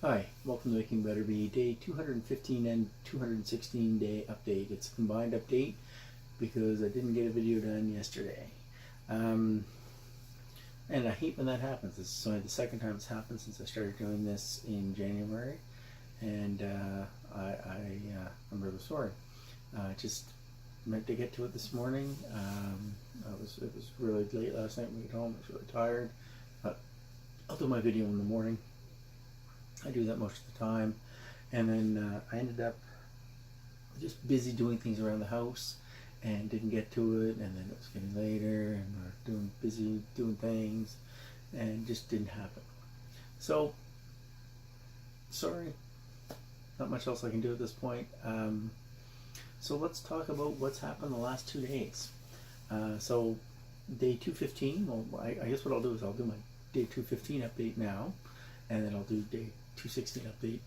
Hi, welcome to Making Better Bee, day 215 and 216 day update. It's a combined update because I didn't get a video done yesterday. Um, and I hate when that happens. This is only the second time it's happened since I started doing this in January. And I'm really sorry. I just meant to get to it this morning. It was really late last night when we got home. I was really tired. But I'll do my video in the morning. I do that most of the time. And then I ended up just busy doing things around the house and didn't get to it. And then it was getting later and we're busy doing things and just didn't happen. So, sorry. Not much else I can do at this point. So let's talk about what's happened the last 2 days. So day 215, well, I guess what I'll do is I'll do my day 215 update now, and then I'll do day 216 update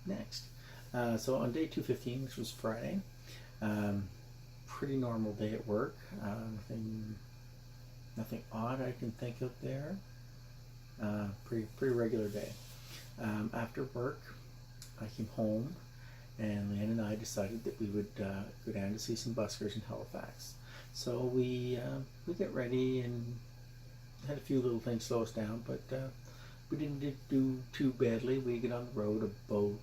next. So on day 215, which was Friday, pretty normal day at work. Nothing odd I can think of there. Pretty regular day. After work, I came home, and Leanne and I decided that we would go down to see some buskers in Halifax. So we get ready and had a few little things slow us down, but we didn't do too badly. We get on the road about,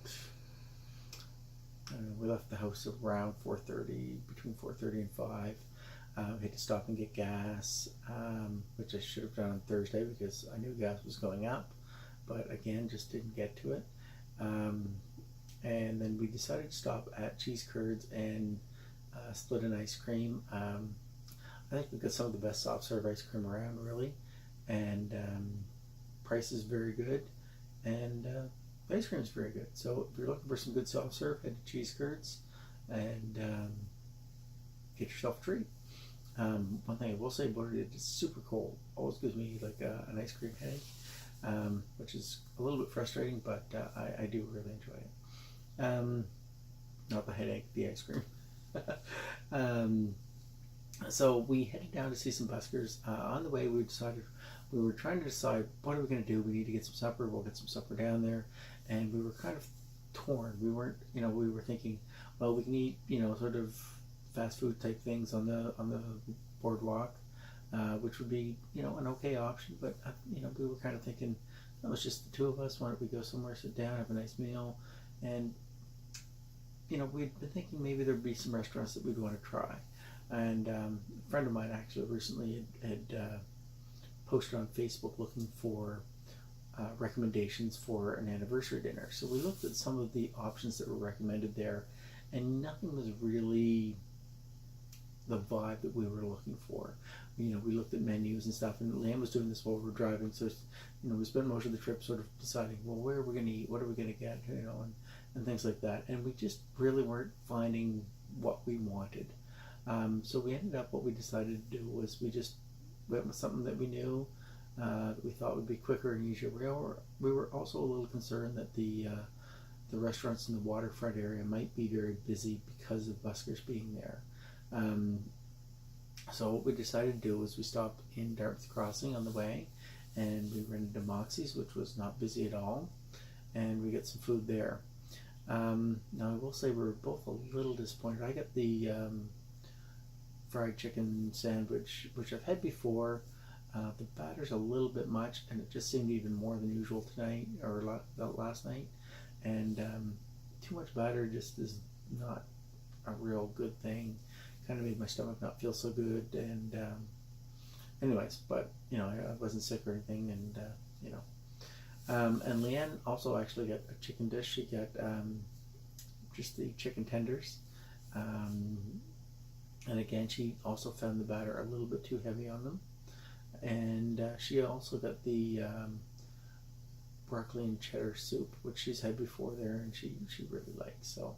I don't know, we left the house around 4:30, between 4:30 and 5. We had to stop and get gas, which I should have done on Thursday because I knew gas was going up, but again, just didn't get to it. And then we decided to stop at Cheese Curds and split an ice cream. I think we got some of the best soft serve ice cream around, really, and price is very good, and the ice cream is very good. So if you're looking for some good soft serve, head to Cheese Curds and get yourself a treat. One thing I will say about it, it's super cold. Always gives me like an ice cream headache, which is a little bit frustrating, but I do really enjoy it. Not the headache, the ice cream. So we headed down to see some buskers. On the way, we were trying to decide what are we going to do. We need to get some supper. We'll get some supper down there, and we were kind of torn. We weren't, we were thinking, well, we can eat, sort of fast food type things on the boardwalk, which would be, an okay option. But we were kind of thinking, it was just the two of us. Why don't we go somewhere, sit down, have a nice meal, and we'd been thinking maybe there'd be some restaurants that we'd want to try. And a friend of mine actually recently had posted on Facebook looking for recommendations for an anniversary dinner. So we looked at some of the options that were recommended there, and nothing was really the vibe that we were looking for. We looked at menus and stuff, and Liam was doing this while we were driving. So we spent most of the trip sort of deciding, well, where are we going to eat? What are we going to get? And things like that. And we just really weren't finding what we wanted. So we ended up, what we decided to do was we went with something that we knew, that we thought would be quicker and easier. We were also a little concerned that the restaurants in the waterfront area might be very busy because of buskers being there. So what we decided to do was we stopped in Dartmouth Crossing on the way, and we rented a Moxie's, which was not busy at all, and we got some food there. Now I will say we were both a little disappointed. I got the fried chicken sandwich, which I've had before. The batter's a little bit much, and it just seemed even more than usual tonight, or last night. And too much batter just is not a real good thing. Kind of made my stomach not feel so good. And anyways, but I wasn't sick or anything, and and Leanne also actually got a chicken dish. She got just the chicken tenders. And again, she also found the batter a little bit too heavy on them. And she also got the broccoli and cheddar soup, which she's had before there, and she really liked. So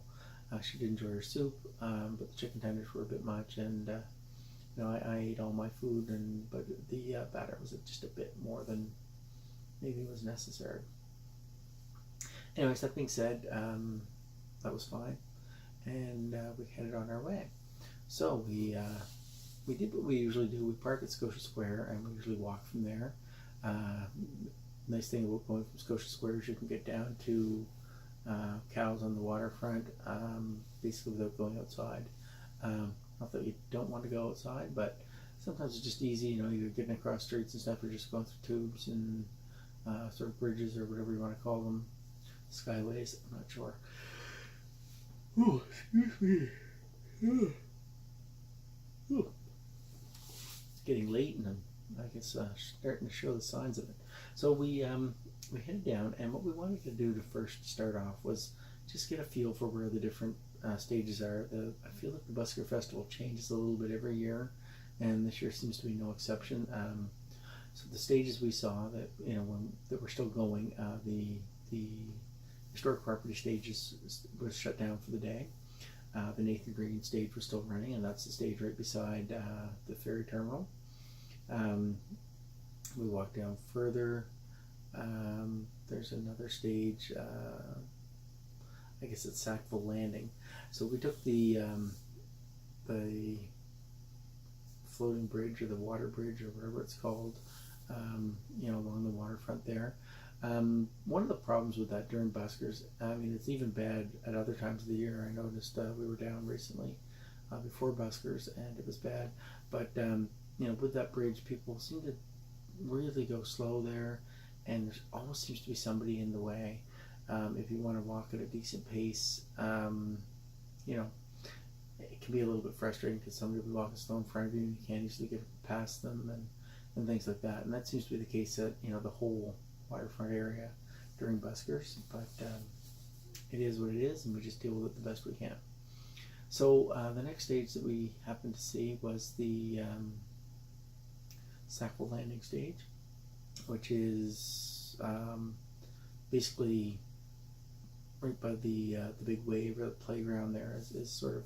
she did enjoy her soup, but the chicken tenders were a bit much. And I ate all my food, but the batter was just a bit more than maybe was necessary. Anyways, that being said, that was fine, and we headed on our way. So we did what we usually do. We park at Scotia Square, and we usually walk from there. nice thing about going from Scotia Square is you can get down to Cowes on the waterfront, basically without going outside. Not that you don't want to go outside, but sometimes it's just easy, you know, you're getting across streets and stuff, or just going through tubes and sort of bridges or whatever you want to call them, skyways, I'm not sure. Oh, excuse me. Ooh. It's getting late, and I guess starting to show the signs of it. So we headed down, and what we wanted to do to first start off was just get a feel for where the different stages are. I feel like the Busker Festival changes a little bit every year, and this year seems to be no exception. So the stages we saw that that were still going, the historic property stages was shut down for the day. The Nathan Green stage was still running, and that's the stage right beside the ferry terminal. We walked down further. There's another stage. I guess it's Sackville Landing. So we took the floating bridge or the water bridge or whatever it's called, along the waterfront there. One of the problems with that during buskers, I mean, it's even bad at other times of the year. I noticed we were down recently before buskers, and it was bad. But with that bridge, people seem to really go slow there, and there always seems to be somebody in the way. If you want to walk at a decent pace, it can be a little bit frustrating because somebody will be walking slow in front of you, and you can't easily get past them, and things like that. And that seems to be the case at the whole waterfront area during buskers, but it is what it is, and we just deal with it the best we can. So the next stage that we happened to see was the Sackville Landing stage, which is basically right by the big wave or the playground there is sort of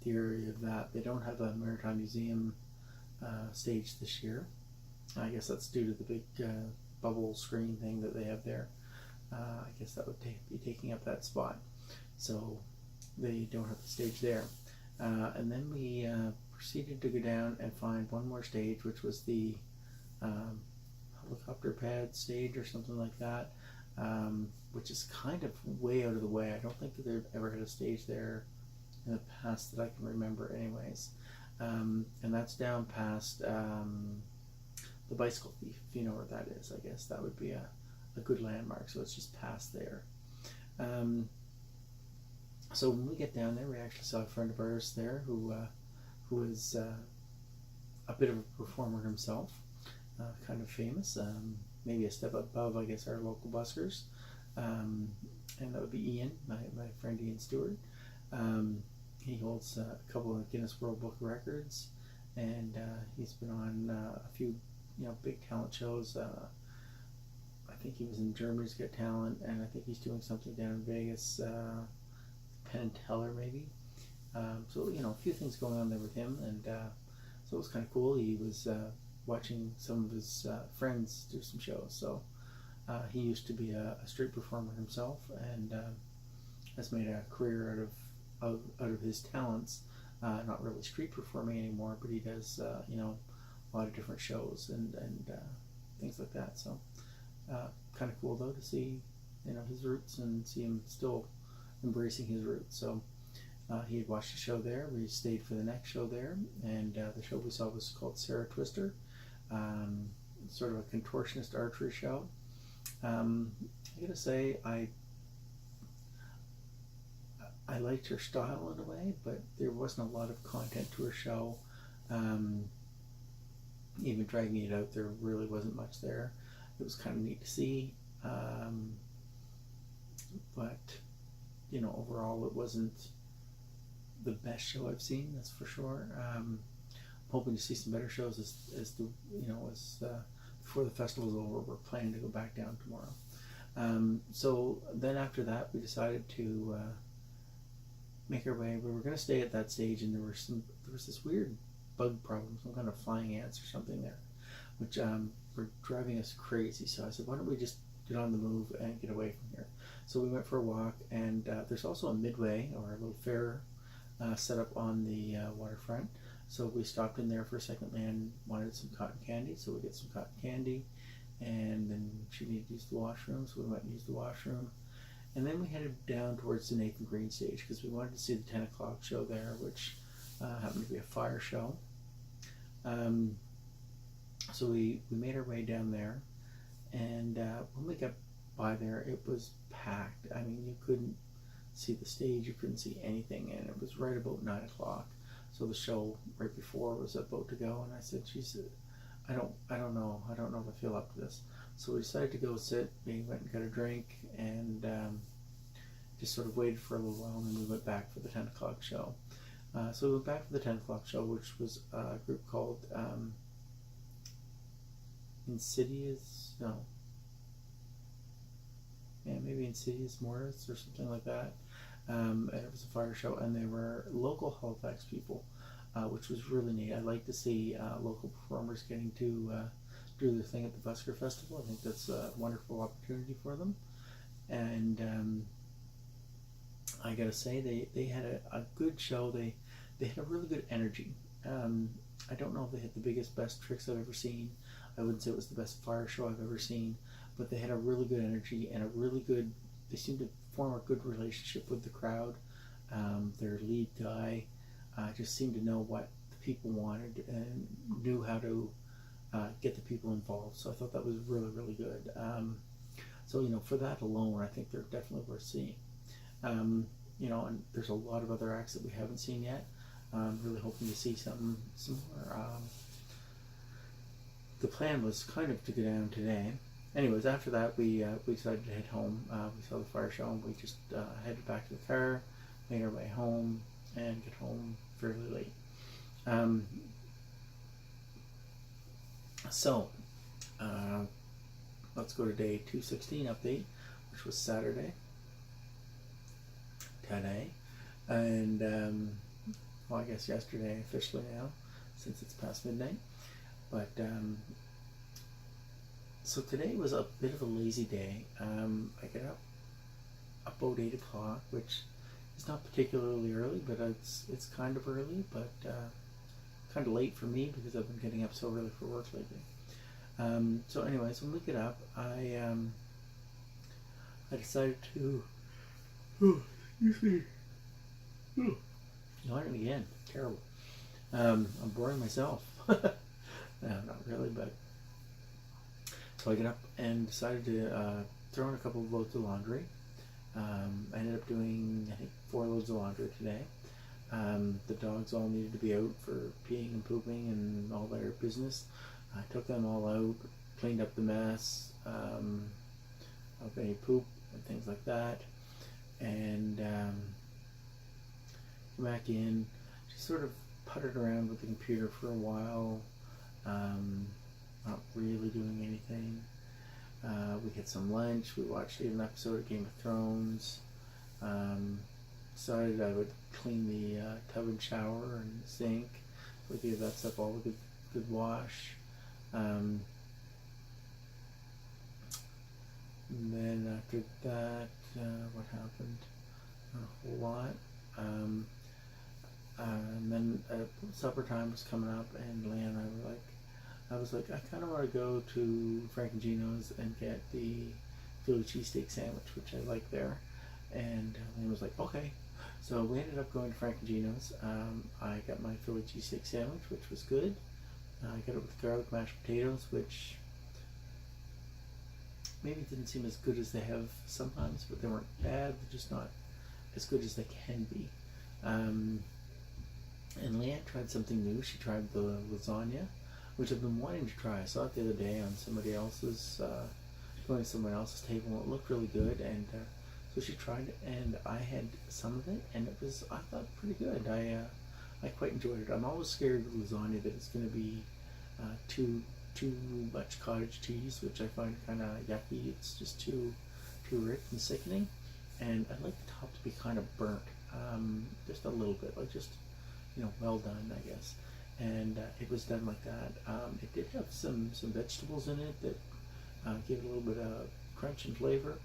the area of that. They don't have a Maritime Museum stage this year. I guess that's due to the big bubble screen thing that they have there. I guess that would be taking up that spot, so they don't have the stage there. And then we proceeded to go down and find one more stage, which was the helicopter pad stage or something like that, which is kind of way out of the way. I don't think that they've ever had a stage there in the past that I can remember anyways. And that's down past the Bicycle Thief, if you know where that is. I guess that would be a good landmark, so it's just past there. So when we get down there, we actually saw a friend of ours there who is a bit of a performer himself, kind of famous, maybe a step above, I guess, our local buskers, and that would be Ian, my friend Ian Stewart. He holds a couple of Guinness World Book of Records, and he's been on a few big talent shows. I think he was in Germany's Got Talent, and I think he's doing something down in Vegas, Penn and Teller maybe. So a few things going on there with him, and so it was kind of cool. He was watching some of his friends do some shows. So he used to be a street performer himself, and has made a career out of his talents. Not really street performing anymore, but he does a lot of different shows and things like that. So kind of cool though to see his roots and see him still embracing his roots. So he had watched a show there. We stayed for the next show there, and the show we saw was called Sarah Twister, sort of a contortionist archery show. I gotta say, I liked her style in a way, but there wasn't a lot of content to her show. Even dragging it out, there really wasn't much there. It was kind of neat to see, but overall it wasn't the best show I've seen, that's for sure. I'm hoping to see some better shows as before the festival's over. We're planning to go back down tomorrow. So then after that, we decided to make our way. We were going to stay at that stage, and there was this weird bug problem, some kind of flying ants or something there, which were driving us crazy. So I said, why don't we just get on the move and get away from here? So we went for a walk, and there's also a midway or a little fair set up on the waterfront. So we stopped in there for a second and wanted some cotton candy. So we get some cotton candy, and then she needed to use the washroom, so we went and used the washroom. And then we headed down towards the Nathan Green stage because we wanted to see the 10 o'clock show there, which happened to be a fire show. So we made our way down there, and when we got by there, it was packed. I mean, you couldn't see the stage, you couldn't see anything, and it was right about 9 o'clock. So the show right before was about to go, and I said, "Geez, I don't know if I feel up to this." So we decided to go sit. We went and got a drink, and just sort of waited for a little while, and then we went back for the 10 o'clock show. So we went back for the 10 o'clock show, which was a group called Insidious, no. Yeah, maybe Insidious Mortis or something like that. And it was a fire show, and they were local Halifax people, which was really neat. I like to see local performers getting to do their thing at the Busker Festival. I think that's a wonderful opportunity for them. And I gotta say, they had a good show. They had a really good energy. I don't know if they had the biggest, best tricks I've ever seen. I wouldn't say it was the best fire show I've ever seen, but they had a really good energy and they seemed to form a good relationship with the crowd. Their lead guy just seemed to know what the people wanted and knew how to get the people involved. So I thought that was really, really good. So, for that alone, I think they're definitely worth seeing. And there's a lot of other acts that we haven't seen yet. I'm really hoping to see some more. The plan was kind of to go down today. Anyways, after that, we decided to head home. We saw the fire show, and we just headed back to the car, made our way home, and get home fairly late. So, let's go to day 216 update, which was Saturday. Today. And, well, I guess yesterday officially now, since it's past midnight. But, so today was a bit of a lazy day. I get up about 8 o'clock, which is not particularly early, but it's kind of early, but kind of late for me because I've been getting up so early for work lately. So anyways, when we get up, I decided to yawning again. Terrible. I'm boring myself. No, not really, but so I get up and decided to throw in a couple of loads of laundry. I ended up doing, I think, 4 loads of laundry today. The dogs all needed to be out for peeing and pooping and all their business. I took them all out, cleaned up the mess of any poop and things like that, and came back in, just sort of puttered around with the computer for a while, not really doing anything. We had some lunch, we watched an episode of Game of Thrones, decided I would clean the tub and shower and sink, so we gave that stuff all a good wash. And then after that, what happened? A whole lot. And then supper time was coming up, and Leanne and I was like, I kind of want to go to Frank and Gino's and get the Philly cheesesteak sandwich, which I like there. And Leanne was like, okay. So we ended up going to Frank and Gino's. I got my Philly cheesesteak sandwich, which was good. I got it with garlic mashed potatoes, which maybe didn't seem as good as they have sometimes, but they weren't bad. They're just not as good as they can be. And Leanne tried something new. She tried the lasagna, which I've been wanting to try. I saw it the other day on somebody else's, going to someone else's table, and it looked really good. And so she tried it, and I had some of it, and it was, I thought, pretty good. I quite enjoyed it. I'm always scared with lasagna that it's going to be too much cottage cheese, which I find kind of yucky. It's just too rich and sickening. And I like the top to be kind of burnt, just a little bit, like just, well done, I guess. And it was done like that. It did have some vegetables in it that gave it a little bit of crunch and flavor.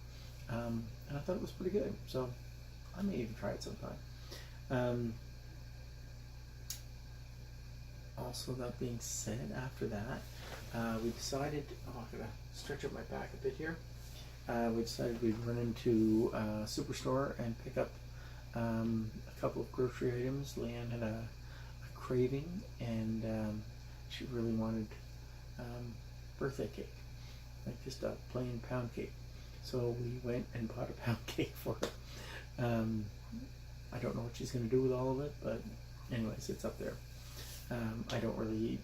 And I thought it was pretty good. So I may even try it sometime. also, that being said, after that, we decided, oh, I gotta stretch out my back a bit here. We decided we'd run into Superstore and pick up a couple of grocery items. Leanne had a craving, and she really wanted birthday cake, like just a plain pound cake. So we went and bought a pound cake for her. I don't know what she's going to do with all of it, but anyways, it's up there. I don't really eat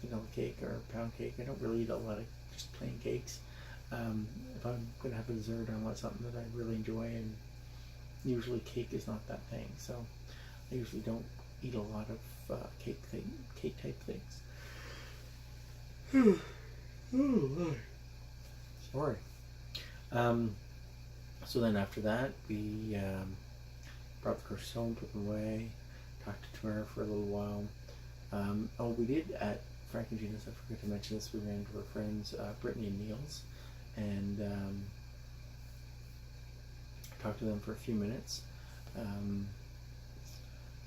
vanilla cake or pound cake. I don't really eat a lot of just plain cakes. If I'm going to have a dessert, I want something that I really enjoy, and usually cake is not that thing. So I usually don't eat a lot of cake type things. Sorry. So then after that, we brought the groceries home, put them away, talked to Tamara for a little while. We did at Frank and Gina's, I forgot to mention this, we ran into our friends Brittany and Niels, and talked to them for a few minutes.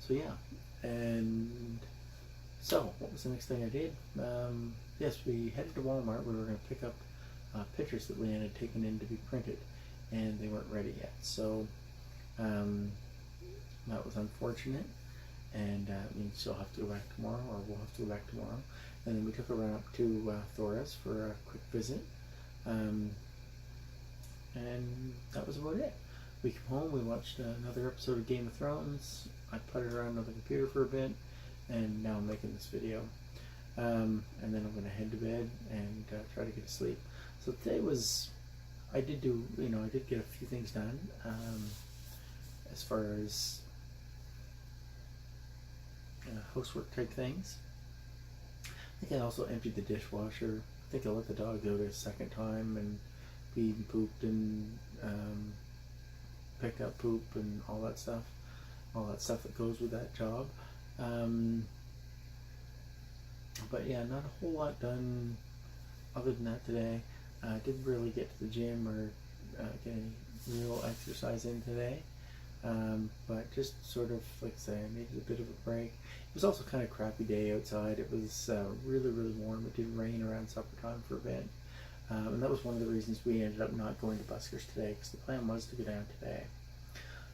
So yeah, and so what was the next thing I did? Yes, we headed to Walmart. We were going to pick up pictures that Leanne had taken in to be printed, and they weren't ready yet. So that was unfortunate, and means she'll have to go back tomorrow, or we'll have to go back tomorrow. And then we took her right up to Thora's for a quick visit, and that was about it. We came home, we watched another episode of Game of Thrones. I putted around on the computer for a bit, and now I'm making this video. And then I'm going to head to bed and try to get to sleep. So today was, I did get a few things done as far as housework type things. I think I also emptied the dishwasher. I think I let the dog out a second time and peed and pooped and picked up poop and all that stuff that goes with that job. But yeah, not a whole lot done other than that today. I didn't really get to the gym or get any real exercise in today. But just sort of, like I say, I needed a bit of a break. It was also kind of a crappy day outside. It was really, really warm. It did rain around supper time for a bit. And that was one of the reasons we ended up not going to Buskers today, because the plan was to go down today.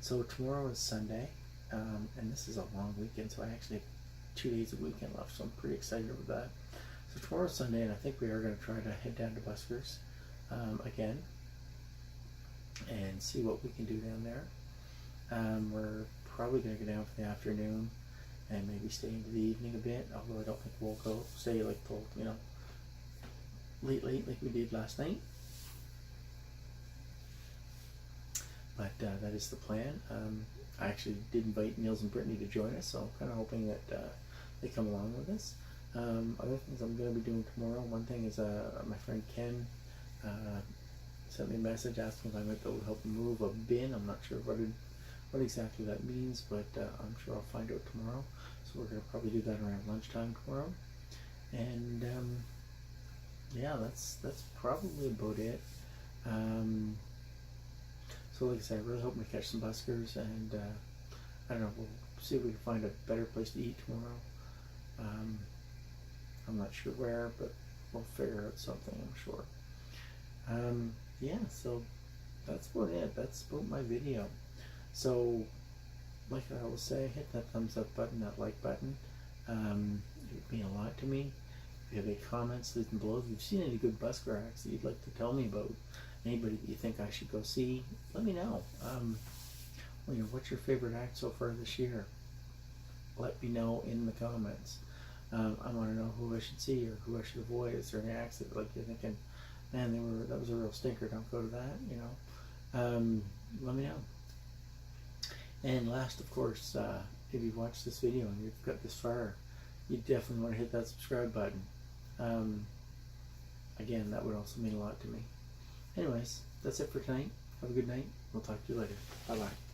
So tomorrow is Sunday, and this is a long weekend, so I actually have 2 days of weekend left, so I'm pretty excited about that. So tomorrow's Sunday, and I think we are going to try to head down to Buskers again and see what we can do down there. We're probably going to go down for the afternoon and maybe stay into the evening a bit, although I don't think we'll go stay like till, late like we did last night. But that is the plan. I actually did invite Niels and Brittany to join us, so I'm kind of hoping that they come along with us. Other things I'm going to be doing tomorrow, one thing is my friend Ken sent me a message asking if I might be able to help him move a bin. I'm not sure what exactly that means, but I'm sure I'll find out tomorrow. So we're going to probably do that around lunchtime tomorrow. And yeah, that's probably about it. So like I said, I really hope we catch some buskers, and I don't know, we'll see if we can find a better place to eat tomorrow. I'm not sure where, but we'll figure out something, I'm sure. Yeah, so that's about it. That's about my video. So, like I always say, hit that thumbs up button, that like button. It would mean a lot to me. If you have any comments, leave them below. If you've seen any good busker acts that you'd like to tell me about, anybody that you think I should go see, let me know. What's your favorite act so far this year? Let me know in the comments. I want to know who I should see or who I should avoid. Is there any acts that you're thinking, man, that was a real stinker, don't go to that, let me know. And last, of course, if you've watched this video and you've got this far, you definitely want to hit that subscribe button. Again, that would also mean a lot to me. Anyways, that's it for tonight. Have a good night. We'll talk to you later. Bye-bye.